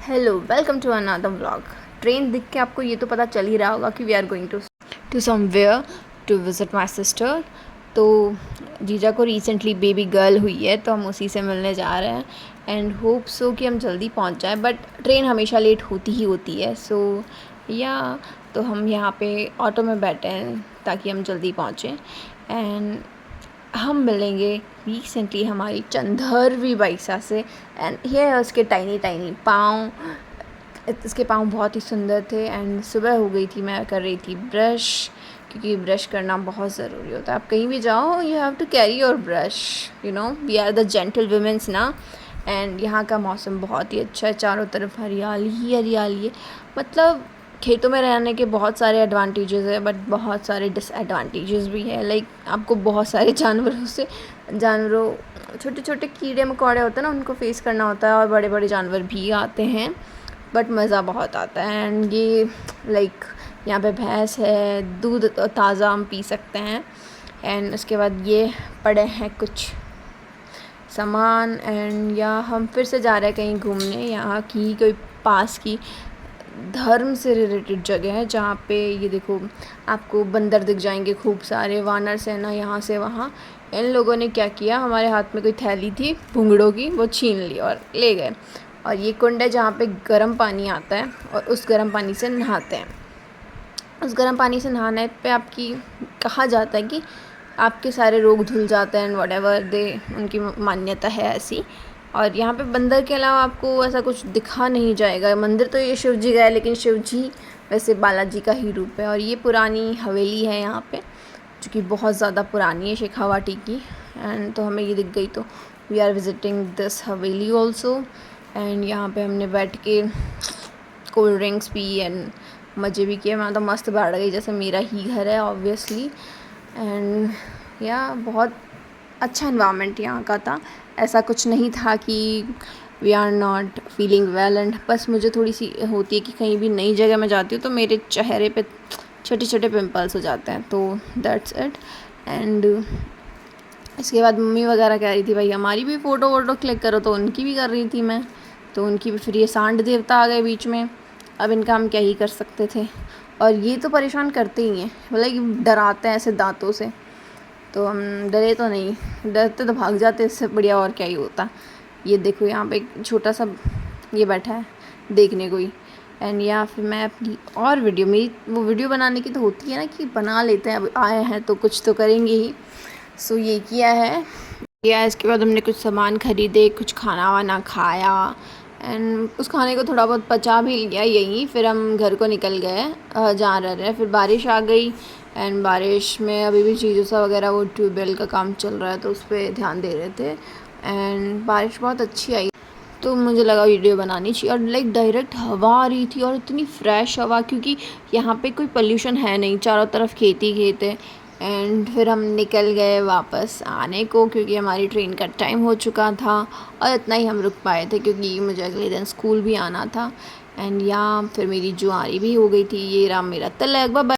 Hello, welcome to another vlog. Train दिख के आपको ये तो पता चल ही रहा होगा कि we are going to somewhere to visit my sister. तो जीजा को रिसेंटली बेबी गर्ल हुई है, तो हम उसी से मिलने जा रहे हैं एंड होप सो कि हम जल्दी पहुंच जाएं, बट ट्रेन हमेशा लेट होती ही होती है। सो या तो हम यहाँ पे ऑटो में बैठे हैं ताकि हम जल्दी पहुँचें एंड हम मिलेंगे रिसेंटली हमारी चंदरवी बाईसा से। एंड ये है उसके टाइनी टाइनी पाँव। इसके पाँव बहुत ही सुंदर थे एंड सुबह हो गई थी, मैं कर रही थी ब्रश, क्योंकि ब्रश करना बहुत ज़रूरी होता है। आप कहीं भी जाओ, you have to carry your brush, you know, we are the gentle womens ना। एंड यहाँ का मौसम बहुत ही अच्छा है, चारों तरफ हरियाली ही हरियाली है। मतलब खेतों में रहने के बहुत सारे एडवांटेजेस है, बट बहुत सारे डिसएडवांटेजेस भी है। लाइक आपको बहुत सारे जानवरों छोटे छोटे कीड़े मकोड़े होते हैं ना, उनको फेस करना होता है, और बड़े बड़े जानवर भी आते हैं, बट मज़ा बहुत आता है। एंड ये लाइक यहाँ पे भैंस है, दूध ताज़ा हम पी सकते हैं। एंड उसके बाद ये पड़े हैं कुछ सामान, एंड या हम फिर से जा रहे हैं कहीं घूमने। यहाँ की कोई पास की धर्म से रिलेटेड जगह है, जहाँ पे ये देखो आपको बंदर दिख जाएंगे, खूब सारे वानर सेना यहाँ से वहाँ। इन लोगों ने क्या किया, हमारे हाथ में कोई थैली थी भुंगड़ों की, वो छीन ली और ले गए। और ये कुंड है जहाँ पे गर्म पानी आता है, और उस गर्म पानी से नहाते हैं। उस गर्म पानी से नहाने पे आपकी कहा जाता है कि आपके सारे रोग धुल जाते हैं, वट एवर दे, उनकी मान्यता है ऐसी। और यहाँ पे बंदर के अलावा आपको ऐसा कुछ दिखा नहीं जाएगा। मंदिर तो ये शिव जी का है, लेकिन शिव जी वैसे बालाजी का ही रूप है। और ये पुरानी हवेली है यहाँ पे, जो कि बहुत ज़्यादा पुरानी है, शेखावाटी की। एंड तो हमें ये दिख गई, तो we are visiting this Haveli also. And यहाँ पे हमने बैठ के कोल्ड ड्रिंक्स पी एंड मज़े भी किए। मैं तो मस्त बैठ गई, जैसे मेरा ही घर है ऑब्वियसली। एंड या बहुत अच्छा इन्वायरमेंट यहाँ का था। ऐसा कुछ नहीं था कि we are not feeling well. And बस मुझे थोड़ी सी होती है कि कहीं भी नई जगह में जाती हूँ तो मेरे चेहरे पे छोटे छोटे पिंपल्स हो जाते हैं, तो दैट्स इट। एंड इसके बाद मम्मी वगैरह कह रही थी भाई हमारी भी फ़ोटो वोटो क्लिक करो, तो उनकी भी कर रही थी मैं, तो उनकी भी। फिर ये सांड देवता आ गए बीच में, अब इनका हम क्या ही कर सकते थे। और ये तो परेशान करते ही हैं, मतलब डराते हैं ऐसे दांतों से, तो हम डरे तो नहीं, डरते तो भाग जाते, इससे बढ़िया और क्या ही होता। ये देखो यहाँ पे एक छोटा सा ये बैठा है देखने को ही। एंड या फिर मैं अपनी और वीडियो, मेरी वो वीडियो बनाने की तो होती है ना कि बना लेते हैं, अब आए हैं तो कुछ तो करेंगे ही। सो ये किया है। या इसके बाद हमने कुछ सामान ख़रीदे, कुछ खाना वाना खाया, एंड उस खाने को थोड़ा बहुत पचा भी लिया यहीं। फिर हम घर को निकल गए जहाँ रह रहे हैं। फिर बारिश आ गई, एंड बारिश में अभी भी चीज़ों वगैरह वो ट्यूबवेल का काम चल रहा है, तो उस पर ध्यान दे रहे थे। एंड बारिश बहुत अच्छी आई, तो मुझे लगा वीडियो बनानी चाहिए। और लाइक डायरेक्ट हवा आ रही थी, और इतनी फ्रेश हवा, क्योंकि यहाँ पे कोई पोल्यूशन है नहीं, चारों तरफ खेती खेत है। एंड फिर हम निकल गए वापस आने को, क्योंकि हमारी ट्रेन का टाइम हो चुका था, और इतना ही हम रुक पाए थे क्योंकि मुझे अगले दिन स्कूल भी आना था। एंड यहाँ फिर मेरी जुआरी भी हो गई थी। ये रहा मेरा तिलक। बाय।